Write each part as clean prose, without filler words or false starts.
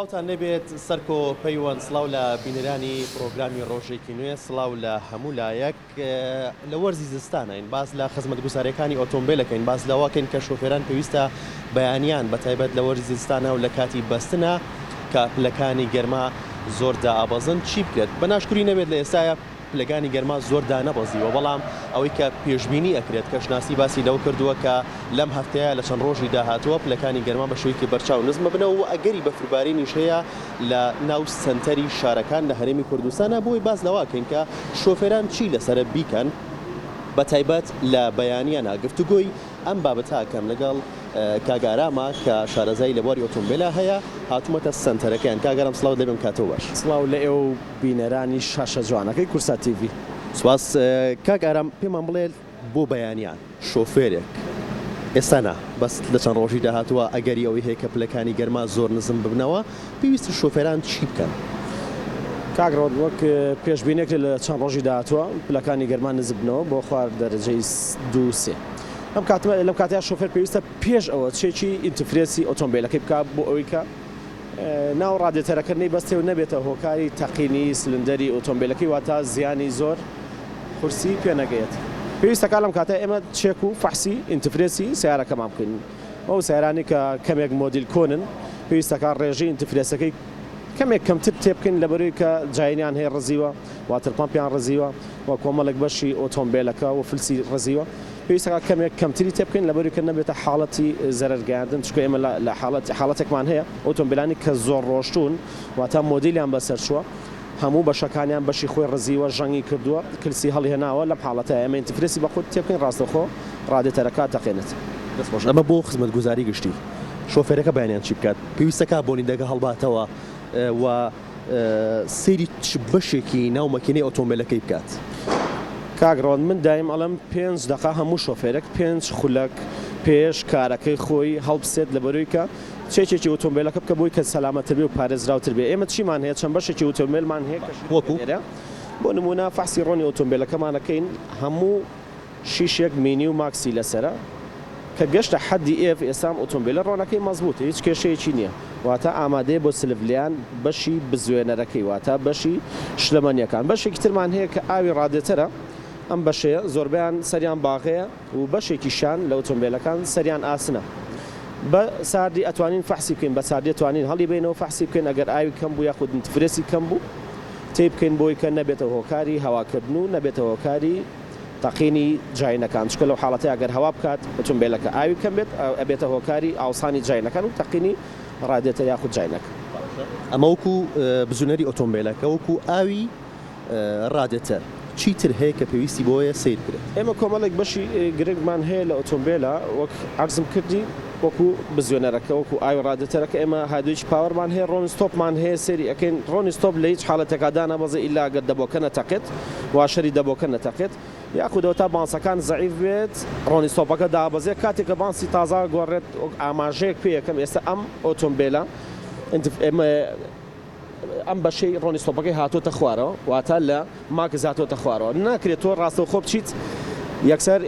ئەوتان نەبێت سەرکۆ پەیوەند سڵاو لە بینەرانی پرۆگرامی ڕۆژێکی نوێ سڵاو لە هەموو لایەک لە وەرزی زستانین باز لە خزمەتگوزاریەکانی ئۆتۆمبیلەکەین باز لەواکەین کە شۆفێران پێویستە بەیانیان بەتایبەت لە وەرزی زستانە و لە کاتی بەستنە کە پلەکانی گەرما زۆر دائەبەزن چی بکرێت بە ناشکوری نەبێت لە ئێستاە پلەکانی گەرما زۆر دانەبەزیوە بەڵام ئەوەی کە پێشبینی ئەکرێت کە شناسی باسی لەو کردووە کە لەم هەفتەیە لە چەند ڕۆژی داهاتووە پلەکانی گەرما بە شوەیەکی بەرچاو نزمە بنەوە و ئەگەری بەفربارینیش هەیە لە ناو سەنتەری شارەکان لە هەرێمی کوردستانە بۆی باز لەواکەین کە شۆفێران چی لەسرە بیکەن بە تایبەت لە بەیانیانە گفتوگۆی ئەم بابەتە ئەکەم لەگەڵ کاگارامە کە شارەزای لە بواری ئۆتۆمبیلە هەیە هاتوومەتە سەنتەرەکەیان کاگەرم سڵاو دەبێم کاتەوە باش سڵاو لە ئێوە بینەرانی شاشە جوانەکەی کورسا تیڤی سواس کاگارام پێمان بڵێ بۆ بەیانیان شۆفێرێک ئێستانا بەس لە چەند ڕۆژی داهاتووە ئەگەری ئەوەی هەیە کە پلەکانی گەرما زۆر نزم ببنەوە پێویستە شۆفێران چی بکەن کاگڕۆت وەک پێشبینێک لە چەند ڕۆژی داهاتووە پلەکانی گەرمان نزبنەوە بۆ خوار دەرەجەی 2-3 لەم کاتەیە شۆفێر پێویستە پێش ئەوە چێکی ئینترفرێسی ئۆتۆمبیلەکەی بکات بۆ ئەوەی کە ناو ڕادێتەرەکردنی بەستێ و نەبێتە هۆکاری تەقینی سلندەری ئۆتۆمبیلەکەی واتە زیانی زۆر قورسی پێنەگەیت پێویستەکە لەم کاتە ئێمە چێک و فەحسی ئینترفرێسی سیارەکەمان بکەین ئەو سیارانی کە کەمێک مۆدیل کۆنن پێویستەکە ڕێژەی ئینترفرێسەکەی کەمێک کەمتر تێبکەین لەبەروی کە جاینیان هەیە ڕزیوە واترپامپیان ڕزیوە و کۆمەڵێک بەشی ئۆتۆمبیلەکە و فلسی ڕزیوە پێویستەکە کەمێک کەمتری تێبکەین لەبەروی کە نەبێتە حاڵەتی زەرەرگاردن چکە ئێمە لە حاڵەتێکمان هەیە ئۆتۆمبیلانی کە زۆر ڕۆشتون واتە مۆدیلیان بەسەر چووە هەموو بەشەکانیان بەشی خۆی ڕزیوە ژەنگی کردووە کلسی هەڵی هێناوە لەم حاڵەتە ئێمە ئینترفرێسی بە خۆت تێبکەین ڕاستەخۆ ڕادێتەرەکە تەقێنێت دەستخۆش ئەمە بۆ خزمەتگوزاری گشتی شۆفێرەکە بەیانیان چی بکات پێویستەکە بۆنیندەکە هەڵباتەوە و سەیری بەشێکی ناو مەکینەی ئۆتۆمبیلەکەی بکات کاگڕۆن من دایم ئەڵم 5 دقا هەموو شۆفێرێک 5 خولەک پێش کارەکەی خۆی هەڵبسێت لەبەروی کە چێکێکی ئۆتۆمبیلەکە بکە بۆی کە سەلامەتتر بێ و پارێزراوتر بێ ئێمە چیمان هەیە چەند بەشێکی ئۆتۆمبیلمان هەیە وەکوێرە بۆ نمونە فەحسی ڕۆنی ئۆتۆمبیلەکەمانەکەین هەموو شیشێک مینی و ماکسی لەسرە کە گەشتە حەدی ئێف ئێسام ئۆتۆمبیلە ڕۆنەکەی مەزبوط هیچ کێشەیەکی نییە واتە ئامادەیە بۆ سلڤلیان بەشی بزوێنەرەکەی واتە بەشی شلەمەنیەکان بەشێکی ترمان هەیە کە ئاوی ڕادێتەرە ئەم بەشەیە زۆربیان سەریان باغەیە و بەشێکی شان لە ئۆتۆمبیلەکان سەریان ئاسنە بە ساردی ئەتوانین فەحسی بکەین بە ساردی توانین هەڵی بینەوە فەحسی بکەین ئەگەر ئاوی کەم بوو یاخود ئینترفرێسی کەم بوو تێی بکەین بۆی کە نەبێتە هۆکاری هەواکردن و نەبێتە هۆکاری تەقینی جاینەکان چکە لەو حاڵەتەیە ئەگەر هەوا بکات ئۆتۆمبیلەکە ئاوی کەم بێت ئەبێتە هۆکاری ئاوسانی جاینەکان و تەقینی ڕادێتە یاخود جاینەکە ئەمە وەکو بزونەری ئۆتۆمبیلەکە وەکو ئاوی ڕادێتەر چیتر هەیە کە پێویستی بۆیە سیر بکرێت ئێمە کۆمەڵێک بەشی گرنگمان هەیە لە ئۆتۆمبیلە وەک عەرزم کردی وەکو بزوێنەرەکە وەکو ئاوی ڕادێتەرەکە ئێمە هادوویی پاوەرمان هەیە ڕۆنی ستۆپمان هەیە سێری ئەکەین ڕۆنی ستۆپ لە هیچ حاڵەتێکدا نەبەزێ ئیلا ئەگەر دەبۆکە نەتەقێت واشەری دەبۆکە نەتەقێت یاخودەوە تا بانسەکان زەعیف بێت ڕۆنی ستۆپەکە دابەزێ کاتێک کە بانسی تازا گۆڕێت ئاماژەیەک پێ یەکەم ئێستا ئەم ئۆتۆمبیلە ئەم بەشەی ڕۆنی ستۆپەکەی هاتۆتە خوارەوە واتە لە ماکز هاتۆتە خوارەوە ناکرێت تۆ ڕاستەوخۆ بچیت یەکسەر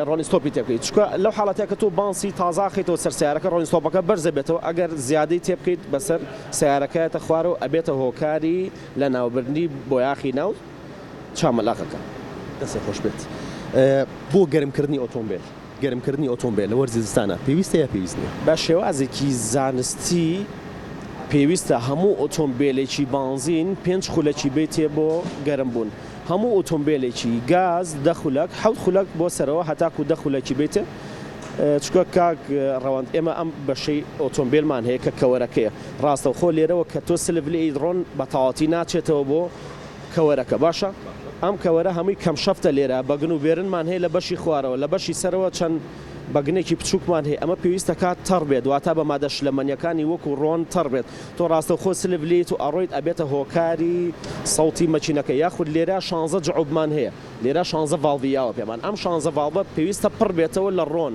ڕۆنی ستۆپی تێبکەیت چکە لەو حاڵەتەیە کە تۆ بانسی تازاخیتەوە سەر سیارەکە ڕۆنی ستۆپەکە بەرزە بێتەوە ئەگەر زیادەی تێبکەیت بەسەر سیارەکەیەتە خوارەوە ئەبێتە هۆکاری لە ناوبردنی بۆ یاخی ناو چامەلاقەکە دەسێ خۆش بێت بۆ گەرمکردنی ئۆتۆمبیل گەرمکردنی ئۆتۆمبیل لە وەرزی زستانە پێویستە یا پێویست نییە بە شێوازێکی زانستی پێویستە هەموو ئۆتۆمبیلێکی بانزین 5 خولەکی بێتێ بۆ گەرمبوون هەموو ئۆتۆمبیلێکی گاز 10 خولەک 7 خولەک بۆ سەرەوە هەتاکو 10 خولەکی بێتێ چکە کاک ڕەوەند ئێمە ئەم بەشەی ئۆتۆمبیلمان هەیە کە کەوەرەکەیە ڕاستەوخۆ لێرەوە کە تۆ سلڤلی ڕۆن بە تەواوەتی ناچێتەوە بۆ کەوەرەکە باشە ئەم کەوەرە هەمووی کەم شەفتە لێرە بەگن و بێرنمان هەیە لە بەشی خوارەوە لە بەشی سەرەوە چەند بەگنێکی بچووکمان هەیە ئەمە پێویستە کات تەڕ بێت واتە بە مادە شلەمەنیەکانی وەکو ڕۆن تەڕ بێت تۆ ڕاستەوخۆ سلڤلیت و ئەڕۆیت ئەبێتە هۆکاری سەوتی مەچینەکە یاخود لێرە 16 جعوبمان هەیە لێرە 16 ڤاڵڤیاوە پێمان ئەم 16 ڤاڵڤە پێویستە پڕ بێتەوە لە ڕۆن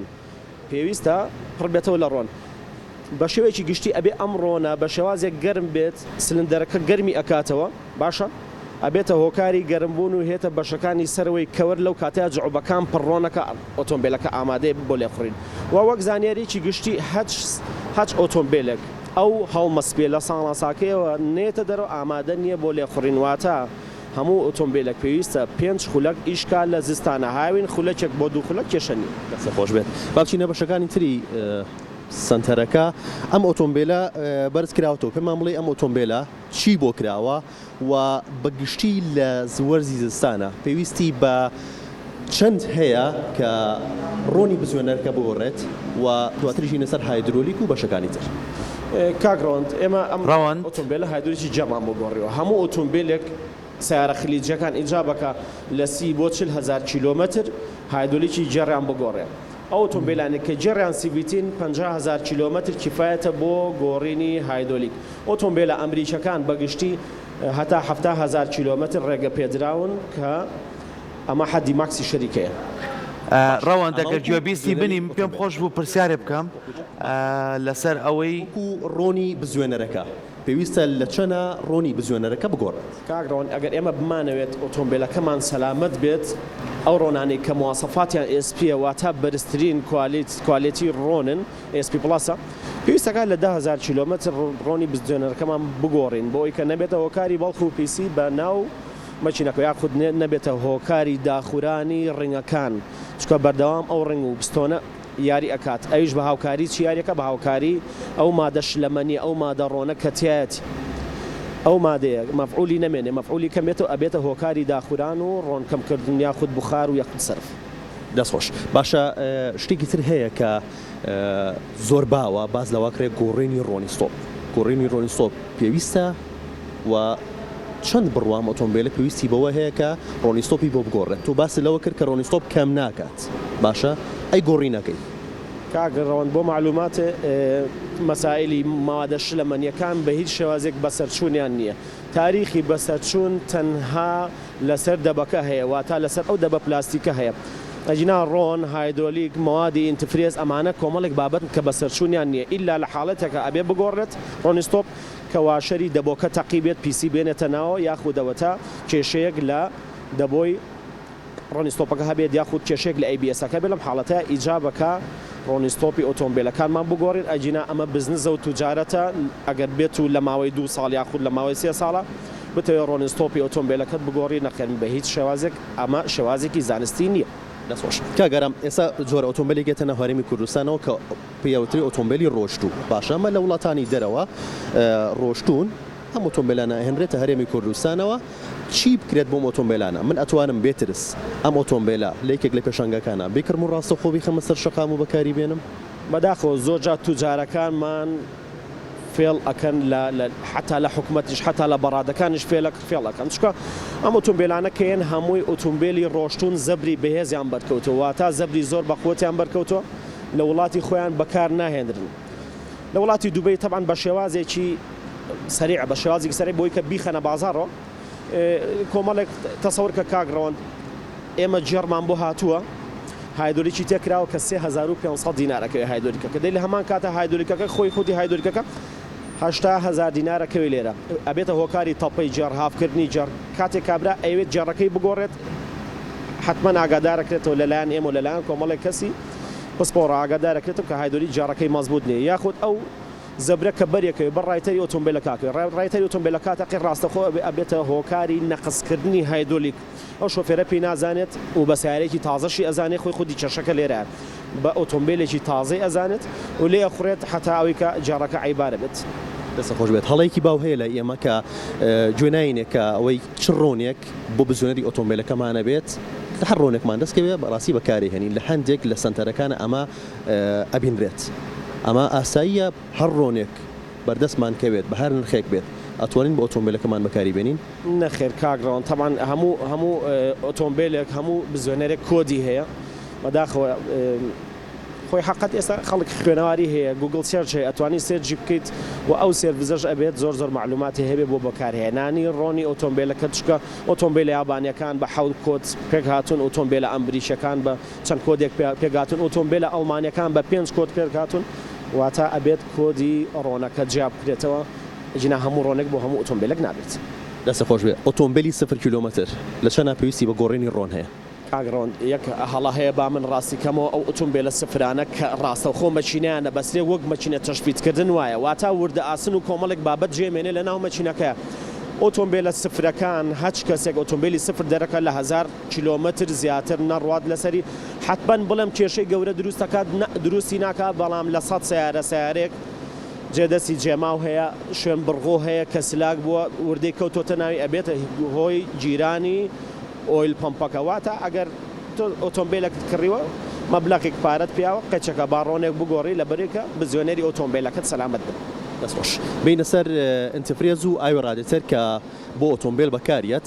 پێویستە پڕ بێتەوە لە ڕۆن بە شێوەیەکی گشتی ئەبێ ئەم ڕۆنە بە شێوازێک گەرم بێت سلندەرەکە گەرمی ئەکاتەوە باشە ئەبێتە هۆکاری گەرمبوون و هێتە بەشەکانی سەرەوەی کەوەر لەو کاتەیە جعوبەکان پڕۆنەکە ئۆتۆمبیلەکە ئامادەی بۆ لێخڕین و وەک زانیاریی گشتی هەچ ئۆتۆمبیلێک ئەو هەڵمەسپێ لە ساڵاساکەیەوە نێتە دەرەوە ئامادە نییە بۆ لێخڕینواتە هەموو ئۆتۆمبیلێک پێویستە 5 خولەک ئیشکال لە زستانە هاوین خولەکێک بۆ 2 خولەک کێشەنی دەستە خۆش بێت باچینە بەشەکانی تری سنتەرەکە ئەم ئۆتۆمبیلە بەرز کراوەوە پێمان بڵێ ئەم ئۆتۆمبیلە چی بۆ کراوە و بەگشتی لە وەرزی زستانە پێویستی بە چەند هەیە کە ڕۆنی بزوێنەرەکە بگۆڕێت و دواتریژی لەسەر هایدرۆلیک و بەشەکانی تر کاگڕۆند ئێمە ئەم ئۆتۆمبیلە هایدرۆلیکی جەمان بۆ گۆڕیەوە هەموو ئۆتۆمبیلێک سیارە خلیجەکان ئیجا بکە لە 30 بۆ 40,000 کیلۆمتر هایدرۆلیکی جێڕیان بگۆڕێ ئەو ئۆتۆمبیلانێک کە جێڕیان سیڤیتین 50,000 کیلۆمتر کیفایەتە بۆ گۆڕینی هایدرۆلیک ئۆتۆمبیلە ئەمریکەکان بەگشتی هەتا 70,000 کیلۆمتر ڕێگە پێدراون کە ئەمە حەدی ماکسی شەریکەیە ڕەوان دەگەر گوێبیستی بنیم پێم خۆش بوو پرسیارێ بکەم لەسەر ئەوەی ڕۆنی بزوێنەرەکە پێویستە لە چەنە ڕۆنی بزوێنەرەکە بگۆڕێت کاگڕۆن ئەگەر ئێمە بمانەوێت ئۆتۆمبیلەکەمان سەلامەت بێت ئەو ڕۆنانەی کە مواسەفاتیان SP واتە بەرزترین کوالیتی ڕۆنن SP پلاسە پێویستەکە لە 10,000 کیلۆمتر ڕۆنی بزوێنەرەکەمان بگۆڕین بۆ ئەوەی کە نەبێتە هۆکاری بەڵخ و پیسی بە ناو مەچینەکە یاخود نەبێتە هۆکاری داخورانی ڕنگەکان چکە بەردەوام ئەو ڕنگ و بستۆنە یاری ئەکات ئەویش بە هاوکاری چی یاریەکە بە هاوکاری ئەو مادە شلەمەنی ئەو مادە ڕۆنە کەتیایەتی ئەو مادەیە مەفعولی نەمێنێ مەفعولی کەمێتەوە ئەبێتە هۆکاری داخوران و ڕۆنکەمکردن یاخود بخار و یاخود سەرف دەستخۆش باشە شتێکی تر هەیە کە زۆر باوە باز لەواکرێت گۆڕینی ڕۆنیستۆپ گۆڕینی ڕۆنیستۆپ پێویستە و چەند بڕوام ئۆتۆمبیلە پێویستی بەوە هەیە کە ڕۆنیستۆپی بۆ بگۆڕێت تو باسی لەوە کرد کە ڕۆنیستۆپ کەم ناکات باشە ئەی گۆڕینەکەی کاگەڕەوەند بۆ معلوماتێ مەسائلی مادە شلەمەنیەکان بە هیچ شێوازێک بەسەرچوونیان نییە تاریخی بەسەرچوون تەنها لەسەر دەبەکە هەیە واتە لەسەر ئەو دەبە پلاستیکە هەیە ئەجینا ڕۆن هایدرۆلیک موادی ئینتفرێز ئەمانە کۆمەڵێک بابەت کە بەسەرچوونیان نییە ئیلا لە حاڵەتێکە ئەبێ بگۆڕێت ڕۆنیستۆپ کە واشەری دەبۆکە تەقیبێت پیسی بێنێتە ناوە یاخودەوەتە کێشەیەک لە دەبۆی ڕۆنیستۆپەکە هەبێت یاخود کێشێک لە ABS-ەکە بێ لەم حاڵەتە ئیجابەکە ڕۆنیستۆپی ئۆتۆمبیلەکانمان بگۆڕین ئەجینا ئەمە بزنسە و توجارەتە ئەگەر بێت و لە ماوەی 2 ساڵ یاخود لە ماوەی 3 ساڵە بتەوێت ڕۆنیستۆپی ئۆتۆمبیلەکەت بگۆڕی نەخێن بە هیچ شێوازێک ئەمە شێوازێکی زانستی نییە دەستخۆش کاگەرم ئێستا جۆرە ئۆتۆمبیلێکێتە نەهارێمی کوردستانەوە کە پێوتری ئۆتۆمبیلی ڕۆشتوو باشە ئەمە لە وڵاتانی دەرەوە ڕۆشتون ئەم ئۆتۆمبیلانە هێنرێتە هەرێمی کوردستانەوە چی بکرێت بۆم ئۆتۆمبیلانە من ئەتوانم بێترس ئەم ئۆتۆمبیلە لەیکێک لە پێشنگەکانە بیکردم و ڕاستە خۆبی خەمە سەر شەقام و بەکاری بێنم بەداخەوە زۆرجار توجارەکانمان فێڵ ئەکەن حتا لە حکوومەتیش حتا لە بەڕادەکانیش فێڵەکەن چکە ئەم ئۆتۆمبیلانە کەیەن هەمووی ئۆتۆمبیلی ڕۆشتون زەبری بەهێزیان بەرکەوتەوە واتە زەبری زۆر بەقوتیان بەرکەوتەوە لە وڵاتی خۆیان بەکار ناهێنرن لە وڵاتی دووبەی تەبعاً بە شێوازێکی سریع بە شێوازێکی سەریع بۆی کە بیخەنە بازاڕەوە کۆمەڵێک تەسەور کە کاگڕەوەند ئێمە جێڕمان بۆ هاتووە هایدرۆلیکی تێکراوە کە 3500 دینارەکەوێ هایدرۆلیکەکە دەی لە هەمان کاتە هایدرۆلیکەکە خۆی خودی هایدرۆلیکەکە 80,000 دینارەکەوێ لێرە ئەبێتە هۆکاری تەپەی جێڕ هاوکردنی جێڕ کاتێک کابرا ئەوێت جێڕەکەی بگۆڕێت حتمما ئاگادارەکرێتەوە لەلایەن ئێمە لەلایەن کۆمەڵێک کەسی پسپۆڕ ئاگادارەکرێتەوە کە هایدرۆلی جێڕەکەی مەزبوط نییە یاخود ئەو زەبرە کە بەرێکەوە بە ڕایتەری ئۆتۆمبیلەکە ڕایتەری ئۆتۆمبیلەکەتەقی ڕاستەخۆ ئەبێتە هۆکاری نەقصکردنی هایدرۆلیک ئەو شۆفێرە پێی نازانێت و بە سیارێکی تازەشی ئەزانێت خۆی خودی چەشەکە لێرە بە ئۆتۆمبیلێکی تازەی ئەزانێت و لێ خوڕێت حتا ئەوەی کە جێڕەکە عیبارە بێت دەستە خۆش بێت هەڵەیەکی باو هەیە لە ئێمە کە گوێناینێک کە ئەوەی چ ڕۆنێک بۆ بزوێنەری ئۆتۆمبیلەکەمانە بێت هەر ڕۆنێکمان دەستکەوێت بەڕاستی بەکاری هێنین لە هەندێک لە سنتەرەکانە ئەمە ئەبینرێت ئەمە ئاساییە هەر ڕۆنێک بەردەستمان کەوێت بە هەر نرخێک بێت ئەتوانین بە ئۆتۆمبیلەکەمان بەکاری بێنین نەخێر کاگڕەوەن تەمان هەموو ئۆتۆمبیلێک هەموو بزوێنەرێک کۆدی هەیە بەداخەوە خۆی حقت ئێستا خەڵک خوێنەواری هەیە گوگل سێرچ هەیە ئەتوانی سێرچی بکەیت و ئەو سێرڤیزەش ئەبێت زۆر معلوماتی هەبێت بۆ بەکارهێنانی ڕۆنی ئۆتۆمبیلەکە چکە ئۆتۆمبیلە یابانیەکان بە حەوت کۆد پێک هاتون ئۆتۆمبیلە ئەمریشەکان بە چەند کۆدێک پێگاتون ئۆتۆمبیلە ئەڵمانیەکان بە 5 کۆد پێک هاتون واتە ئەبێت کۆدی ڕۆنەکە جیاب بکرێتەوە جنا هەموو ڕۆنێک بۆ هەموو ئۆتۆمبیلێک نابێت دەستە خۆش بێت ئۆتۆمبیلی 0 کیلۆمتر لە چەند پێویستی بە گۆڕینی ڕۆن هەیە کاگڕۆن یەک هەڵا هەیە با من ڕاستی کەمەوە ئەو ئۆتۆمبیلە سفرانە کە ڕاستە خۆ مەچینیانە بەسرێ وەک مەچینە تەشبیتکردن وایە واتە وردە ئاسن و کۆمەڵێک بابەت جێمێنێ لە ناو مەچینەکە ئۆتۆمبیلە سفرەکان هەچ کەسێک ئۆتۆمبیلی سفر دەرەکە لە 1000 کیلۆمەتر زیاتر نەڕوات لەسەری حتمەن بڵێم کێشەی گەورە دروستەکات دروستی ناکات بەڵام لە 100 سیارە سیارێک جێدەستی جێماو هەیە شوێن بڕغۆ هەیە کە سلاک بووە وردەی کەوتۆتە ناوی ئەبێتە هۆی جیرانی ئۆیل پمپەکەواتە ئەگەر ئۆتۆمبیلەکەت کڕیوە مەبلەغێک پارەت پیاوە قەچەکە باڕۆنێک بگۆڕی لە بەرێکە بزیۆنەری ئۆتۆمبیلەکەت سەلامەت بن. دەستخۆش بینە سەر ئەنتفرێز و ئاوی ڕادێتەر کە بۆ ئۆتۆمبیل بەکارێت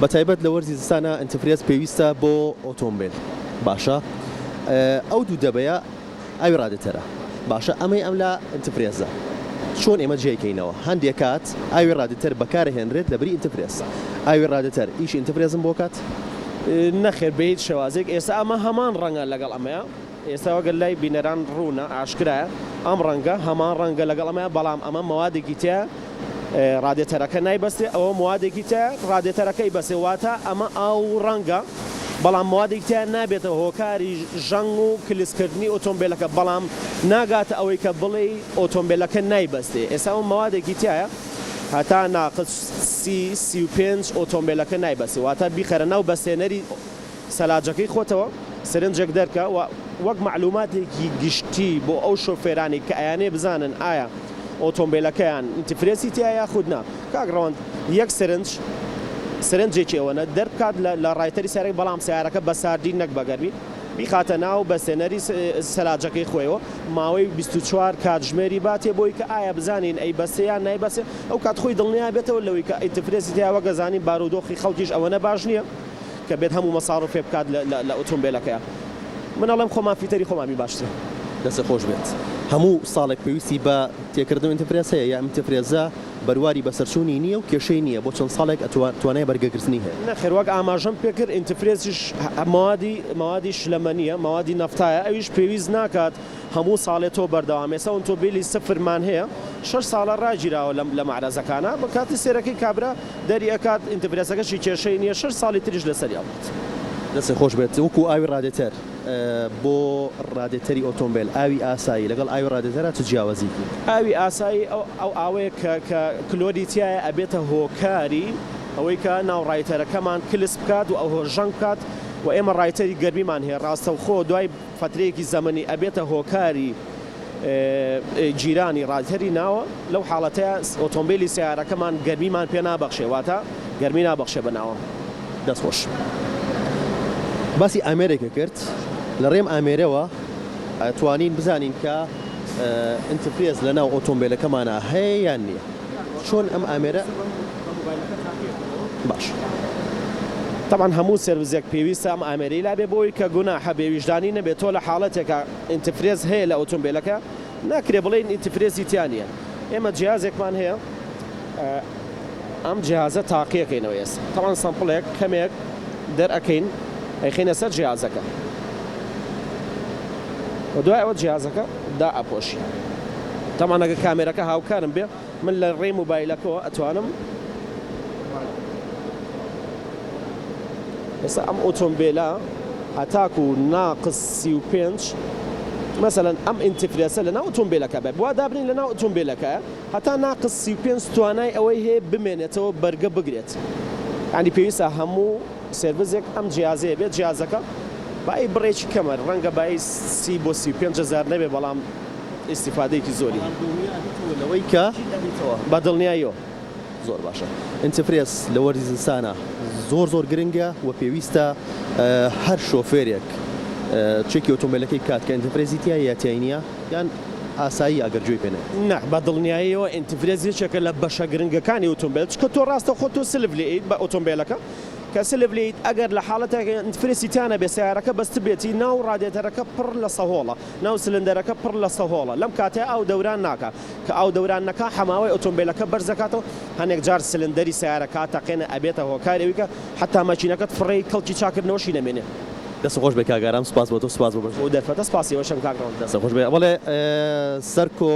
بە تایبەت لە وەرزی زستانە ئەنتفرێز پێویستە بۆ ئۆتۆمبیل باشە ئەو دوو دەبەیە ئاوی ڕادێتەرە باشە ئەمەی ئەم لە ئەنتفرێزە چۆن ئێمە جێکەینەوە هەندێک کات ئاوی ڕادێتەر بەکارهێنرێت لەبری ئەنتفرێز ئاوی ڕادێتەر ئیشی ئەنتفرێزم بۆ کات نەخێر بێت شێوازێک ئێستا ئەمە هەمان ڕەنگە لەگەڵ ئەمەیە ئێستا وەگەر لای بینەران ڕوونە ئاشکرایە ئەم ڕەنگە هەمان ڕەنگە لەگەڵ ئەمەیە بەڵام ئەمە موادێکی تیا ڕادێتەرەکە نایبەستێ ئەوە موادێکی تیا ڕادێتەرەکەی بەسێ واتە ئەمە ئاو ڕەنگە بەڵام موادێکی تیا نابێتە هۆکاری ژەنگ و کلیسکردنی ئۆتۆمبیلەکە بەڵام ناگاتە ئەوەی کە بڵێ ئۆتۆمبیلەکە نایبەستێ ئێستا ئەو موادێکی تایە هەتا ناقص 35 ئۆتۆمبیلەکە نایبەسێ واتە بیخەرە ناو بەسێنەری سەلاجەکەی خۆتەوە سرنجێک دەرکە وەک معلوماتێکی گشتی بۆ ئەو شۆفێرانی کە ئەیانێ بزانن ئایا ئۆتۆمبیلەکەیان ئینتفرێسی تیا یا خودنا کاگڕەوەند یەک سرنجێکی ئەوەنە دەرکات لە ڕایتەری سیارێک بەڵام سیارەکە بە ساردی نەک بەگەربی بیخاتە ناو بەسێنەری سەلاجەکەی خۆیەوە ماوەی 24 کاتژمێری باتێ بۆی کە ئایا بزانین ئەی بەسەیان نایبەسێ ئەو کات خۆی دڵنیا بێتەوە لەوەی کە ئینتفرێسی تیاوە گەزانین بارودۆخی خەڵکیش ئەوەنە باش نییە کە بێت هەموو مەساڕفێ بکات لە ئۆتۆمبیلەکەیە منەڵێم خۆمان فیتەری خۆمامی باشتر دەسە خۆش بێت هەموو ساڵێک پێویستی بە تێکردن ئینتفرێز هەیە یا ئینتفرێزە بەرواری بەسەرچوونی نییە و کێشەی نییە بۆ چەند ساڵێک توانای بەرگەگرتنی هەیە نەخێر وەک ئاماژەم پێکرد ئینتفرێزیش موادی شلەمەنیە موادی نەفتایە ئەویش پێویست ناکات هەموو ساڵێتەوە بەردەوامێسە ئۆتۆمبیلی سفرمان هەیە 6 ساڵە ڕاگیراوە لە معرەزەکانە بە کاتی سێرەکەی کابرا دەری ئەکات ئینتفرێزەکەشی کێشەی نییە 6 ساڵی تریش لەسەریاوت دەسێ خۆش بێت وەکو ئاوی ڕادێتەر بۆ ڕادێتەری ئۆتۆمبیل ئاوی ئاسایی لەگەڵ ئاوی ڕادێتەرە چ جیاوازیکی ئاوی ئاسایی ئەو ئاوەیە کە کلۆری تایە ئەبێتە هۆکاری ئەوەی کە ناو ڕایتەرەکەمان کلس بکات و ئەو ژەنگ بکات و ئێمە ڕایتەری گەرمیمان هەیە ڕاستە و خۆ دوای فترەیەکی زەمەنی ئەبێتە هۆکاری جیرانی ڕایتەری ناوە لەو حاڵەتەیە ئۆتۆمبیلی سیارەکەمان گەرمیمان پێ نابەخشێ واتە گەرمی نابەخشێ بەناوە دەستخۆش باسی ئامێرێکە کرد لە ڕێم ئامێرەوە توانین بزانین کە ئینتفرێز لە ناو ئۆتۆمبیلەکەمانە هەیە یان نییە چۆن ئەم ئامێرە باش طبعا هەموو سێرڤیسێک پێویستە ئەم ئامێرەی لا بێ بۆی کە گوناحە بێویژدانی نەبێت تۆ لە حاڵەتێکە ئینتفرێز هەیە لە ئۆتۆمبیلەکە ناکرێ بڵێن ئینتفرێزی تیانە ئێمە جیازێکمان هەیە ئەم جیازە تاقیەکەینەوە ئێستا طبعا سامپڵێک کەمێک دەرئەکەین ئەیخینە سەر جیازەکە و دوای ئەوە جیازەکە دا ئەپۆشی تەمان ئەگە کامێرەکە هاوکارم بێ من لە ڕێی موبایلەکەەوە ئەتوانم ئێستا ئەم ئۆتۆمبیلە هەتاکو ناقص 35 مثلا ئەم ئینتفرێسە لە ناو ئۆتۆمبیلەکە بێت وا دابنین لە ناو ئۆتۆمبیلەکە هەتا ناقص 35 توانای ئەوەی هەیە بمێنێتەوە بەرگە بگرێت ینی پێویستە هەموو سێرڤیسێک ئەم جیازەیە بێت جیازەکە بای بڕێکی کەمە ڕەنگە بای 30 بۆ 35,000 نەبێ بەڵام ئیسیفادەیەکی زۆری لەوەی کە بە دڵنیاییەوە زۆر باشە ئینتفرێز لە وەرزی زستانە زۆر گرنگە و پێویستە هەر شۆفێرێک چێکی ئۆتۆمبیلەکەی کات کە ئینتفرێزی تیا یاتیای نییە یان ئاسایی ئەگەر گوێی پێنێ نه بە دڵنیاییەوە ئینتفرێز یەکێکە لە بەشە گرنگەکانی ئۆتۆمبیل چکە تۆ ڕاستە خۆ تۆ سلف لێیت بە ئۆتۆمبیلەکە کە سلف لێیت ئەگەر لە حاڵەتێک ئینتفرێسی تیانە بێ سیارەکە بەست بێتی ناو ڕادێتەرەکە پڕ لە سەهۆڵە ناو سلندەرەکە پڕ لە سەهۆڵە لەم کاتێ ئاو دەوران ناکە کە ئاو دەوران نەکا حەماوەی ئۆتۆمبیلەکە بەرزەکاتەوە هەنێک جار سلندەری سیارەکە تەقێنە ئەبێتە هۆکارێویکە حتا ماچینەکەت فڕێی کەڵکی چاکردنەوەشی نەمێنێ دەست خۆش بێ کاگارام سپاس بۆ تۆ سپاس بۆ و دەرفەتە سپاسیەوە شەم کاکڕۆن دەست خۆش بێ بەڵێ سەرکۆ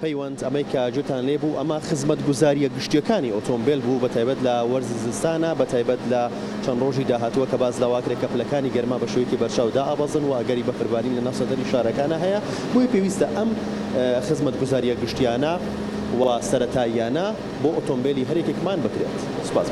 پەیوەند ئەمەی کە جوتان لێبوو ئەمە خزمەت گوزاریە گشتیەکانی ئۆتۆمبیل بوو بە تایبەت لە وەرزی زستانە بە تایبەت لە چەند ڕۆژی داهاتووە کە باز لەواکرێک کە پلەکانی گەرما بە شوەیەکی بەرچاودا ئابەزن و ئەگەری بەفربانی لە ناوسەدەری شارەکانە هەیە بۆی پێویستە ئەم خزمەت گوزاریە گشتیانە و سەرەتاییانە بۆ ئۆتۆمبیلی هەرێکێکمان بکرێت. سوپاس.